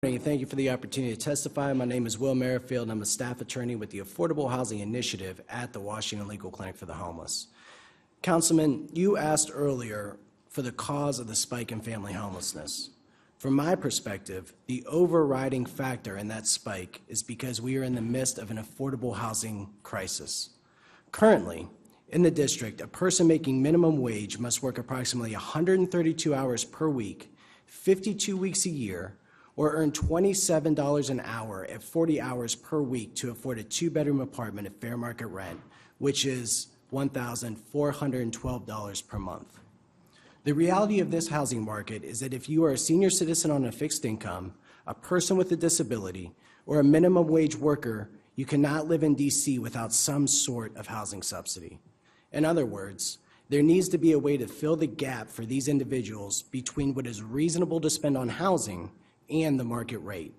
Thank you for the opportunity to testify. My name is Will Merrifield, and I'm a staff attorney with the Affordable Housing Initiative at the Washington Legal Clinic for the Homeless. Councilman, you asked earlier for the cause of the spike in family homelessness. From my perspective, the overriding factor in that spike is because we are in the midst of an affordable housing crisis. Currently, in the district, a person making minimum wage must work approximately 132 hours per week, 52 weeks a year, or earn $27 an hour at 40 hours per week to afford a two-bedroom apartment at fair market rent, which is $1,412 per month. The reality of this housing market is that if you are a senior citizen on a fixed income, a person with a disability, or a minimum wage worker, you cannot live in D.C. without some sort of housing subsidy. In other words, there needs to be a way to fill the gap for these individuals between what is reasonable to spend on housing and the market rate.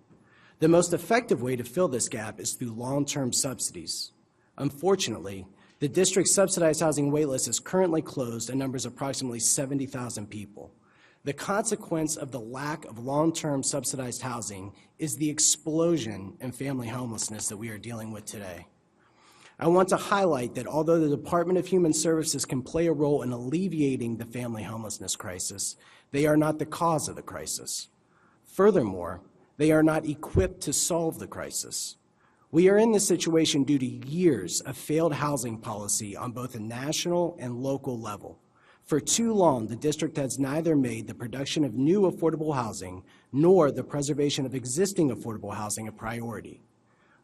The most effective way to fill this gap is through long-term subsidies. Unfortunately, the district's subsidized housing waitlist is currently closed and numbers approximately 70,000 people. The consequence of the lack of long-term subsidized housing is the explosion in family homelessness that we are dealing with today. I want to highlight that although the Department of Human Services can play a role in alleviating the family homelessness crisis, they are not the cause of the crisis. Furthermore, they are not equipped to solve the crisis. We are in this situation due to years of failed housing policy on both a national and local level. For too long, the district has neither made the production of new affordable housing nor the preservation of existing affordable housing a priority.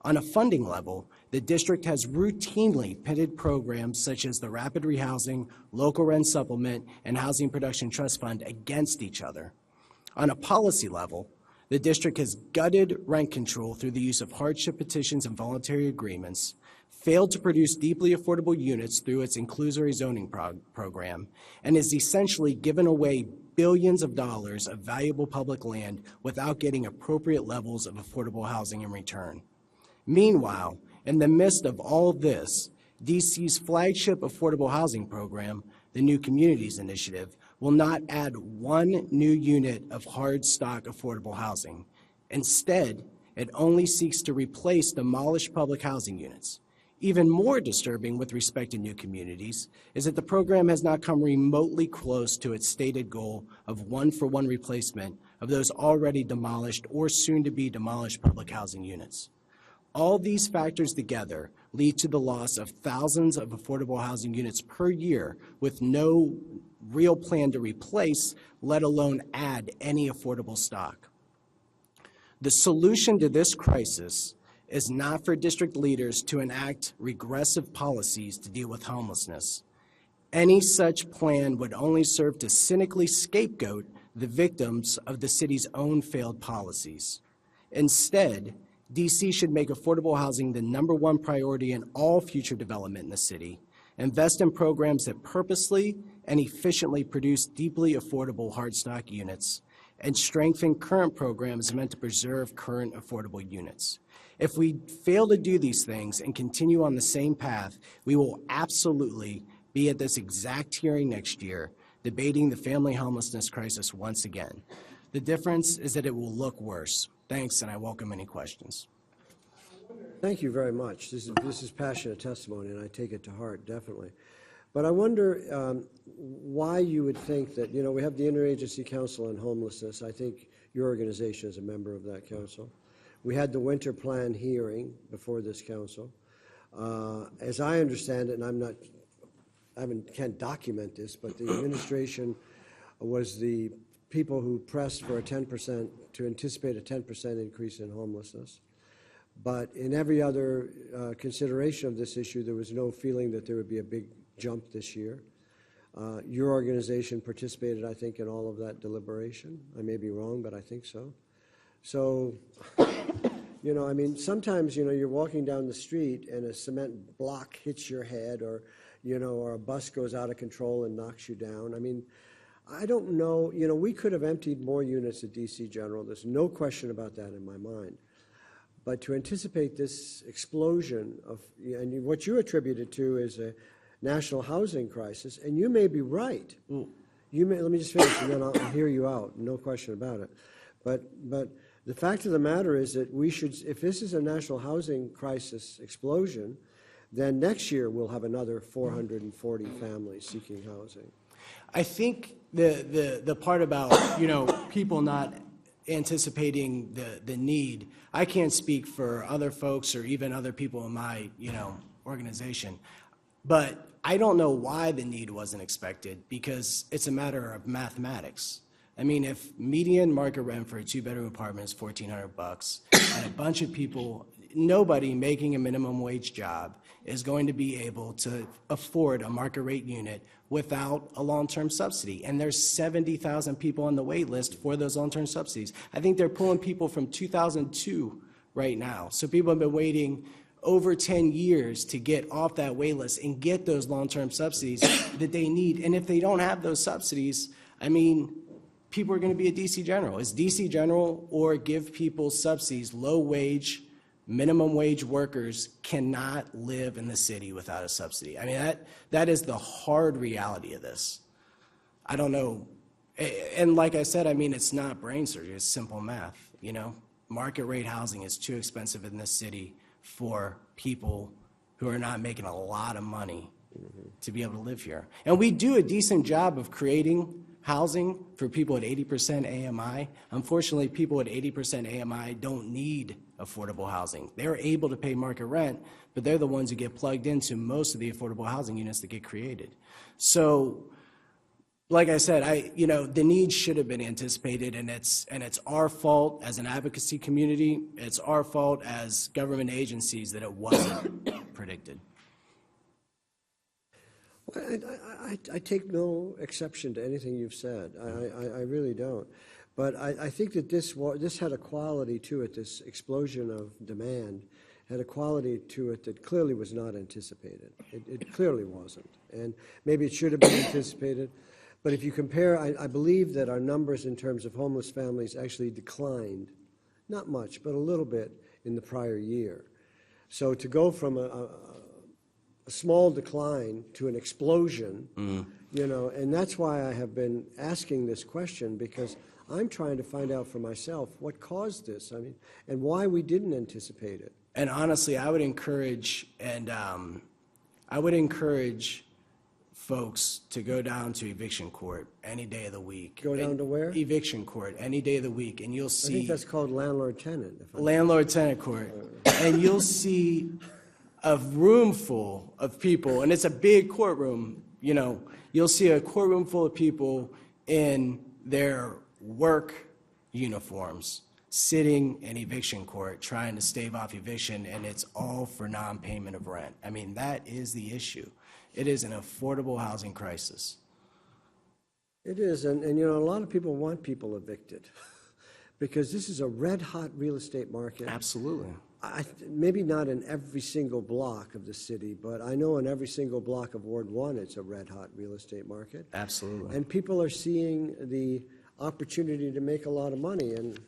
On a funding level, the district has routinely pitted programs such as the Rapid Rehousing, Local Rent Supplement, and Housing Production Trust Fund against each other. On a policy level, the district has gutted rent control through the use of hardship petitions and voluntary agreements, failed to produce deeply affordable units through its inclusionary zoning program, and has essentially given away billions of dollars of valuable public land without getting appropriate levels of affordable housing in return. Meanwhile, in the midst of all this, DC's flagship affordable housing program, the New Communities Initiative, will not add one new unit of hard stock affordable housing. Instead, it only seeks to replace demolished public housing units. Even more disturbing with respect to New Communities is that the program has not come remotely close to its stated goal of one-for-one replacement of those already demolished or soon-to-be demolished public housing units. All these factors together lead to the loss of thousands of affordable housing units per year with no real plan to replace, let alone add any affordable stock. The solution to this crisis is not for district leaders to enact regressive policies to deal with homelessness. Any such plan would only serve to cynically scapegoat the victims of the city's own failed policies. Instead, DC should make affordable housing the #1 priority in all future development in the city, invest in programs that purposely and efficiently produce deeply affordable hard stock units, and strengthen current programs meant to preserve current affordable units. If we fail to do these things and continue on the same path, we will absolutely be at this exact hearing next year, debating the family homelessness crisis once again. The difference is that it will look worse. Thanks, and I welcome any questions. Thank you very much. This is passionate testimony, and I take it to heart, definitely. But I wonder why you would think that, you know, we have the Interagency Council on Homelessness. I think your organization is a member of that council. We had the winter plan hearing before this council. As I understand it, and can't document this, but the administration was the people who pressed for to anticipate a 10% increase in homelessness. But in every other consideration of this issue, there was no feeling that there would be a big jump this year. Your organization participated, I think, in all of that deliberation. I may be wrong, but I think so. So, you know, I mean, sometimes, you know, you're walking down the street and a cement block hits your head, or, you know, or a bus goes out of control and knocks you down. I mean, I don't know, you know, we could have emptied more units at DC General. There's no question about that in my mind. But to anticipate this explosion of, and what you attribute it to is a national housing crisis, and you may be right. You may, let me just finish and then I'll hear you out, no question about it. But The fact of the matter is that we should, if this is a national housing crisis explosion, then next year we'll have another 440 families seeking housing. I think the part about, you know, people not anticipating the need, I can't speak for other folks or even other people in my, you know, organization, but I don't know why the need wasn't expected, because it's a matter of mathematics. I mean, if median market rent for a two-bedroom apartment is $1,400, and a bunch of people, nobody making a minimum wage job is going to be able to afford a market rate unit without a long-term subsidy. And there's 70,000 people on the wait list for those long-term subsidies. I think they're pulling people from 2002 right now. So people have been waiting over 10 years to get off that wait list and get those long-term subsidies that they need. And if they don't have those subsidies, I mean, people are going to be a DC General. It's DC General or give people subsidies. Low wage, minimum wage workers cannot live in the city without a subsidy. I mean, that is the hard reality of this. I don't know. And like I said, I mean, it's not brain surgery. It's simple math, you know. Market rate housing is too expensive in this city for people who are not making a lot of money to be able to live here. And we do a decent job of creating housing for people at 80% AMI. Unfortunately, people at 80% AMI don't need affordable housing. They're able to pay market rent, but they're the ones who get plugged into most of the affordable housing units that get created. So, like I said, you know, the need should have been anticipated, and it's our fault as an advocacy community. It's our fault as government agencies that it wasn't predicted. Well, I take no exception to anything you've said. I really don't. But I think that this had a quality to it, this explosion of demand had a quality to it that clearly was not anticipated. It clearly wasn't. And maybe it should have been anticipated. But if you compare, I believe that our numbers in terms of homeless families actually declined, not much, but a little bit in the prior year. So to go from a small decline to an explosion, you know, and that's why I have been asking this question, because I'm trying to find out for myself what caused this, I mean, and why we didn't anticipate it. And honestly, I would encourage, folks to go down to eviction court any day of the week. Go down to where? Eviction court any day of the week, and you'll see. I think that's called landlord-tenant. Landlord-tenant court, and you'll see a room full of people, and it's a big courtroom. You know, you'll see a courtroom full of people in their work uniforms, sitting in eviction court, trying to stave off eviction, and it's all for non-payment of rent. I mean, that is the issue. It is an affordable housing crisis. It is, and you know, a lot of people want people evicted because this is a red-hot real estate market. Absolutely. Maybe not in every single block of the city, but I know in every single block of Ward 1 it's a red-hot real estate market. Absolutely. And people are seeing the opportunity to make a lot of money. And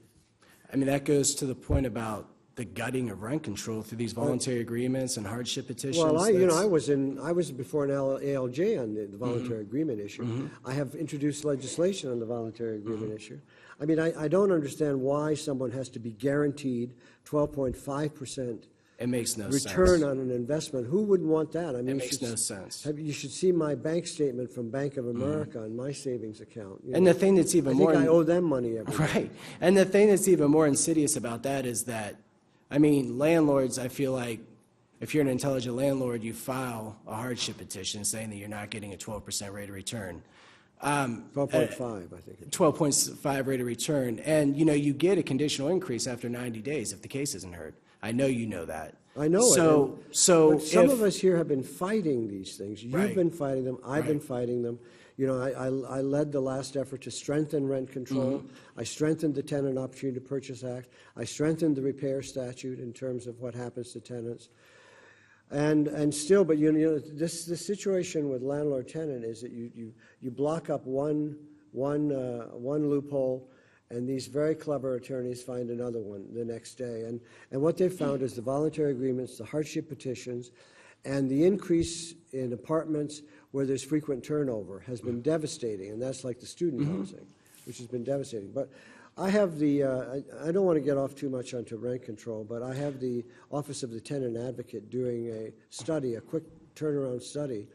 I mean, that goes to the point about the gutting of rent control through these voluntary agreements and hardship petitions. well, I was before an ALJ on the voluntary agreement issue. I have introduced legislation on the voluntary agreement issue. I mean, I don't understand why someone has to be guaranteed 12.5% It makes no return sense. on an investment. Who wouldn't want that? I mean, It makes no sense. You should see my bank statement from Bank of America on my savings account. You And know, the thing that's even I more think I owe them money every day. right. And the thing that's even more insidious about that is that, I mean, landlords, I feel like if you're an intelligent landlord, you file a hardship petition saying that you're not getting a 12% rate of return. 12.5, I think. 12.5 rate of return. And, you know, you get a conditional increase after 90 days if the case isn't heard. I know you know that. I know so, it. So but some of us here have been fighting these things. You've Right. been fighting them. I've been fighting them. You know, I led the last effort to strengthen rent control. I strengthened the Tenant Opportunity to Purchase Act. I strengthened the repair statute in terms of what happens to tenants. And still, but you know, this situation with landlord-tenant is that you block up one loophole, and these very clever attorneys find another one the next day. And what they've found is the voluntary agreements, the hardship petitions, and the increase in apartments where there's frequent turnover has been devastating, and that's like the student housing, which has been devastating. But I have the, I don't want to get off too much onto rent control, but I have the Office of the Tenant Advocate doing a study, a quick turnaround study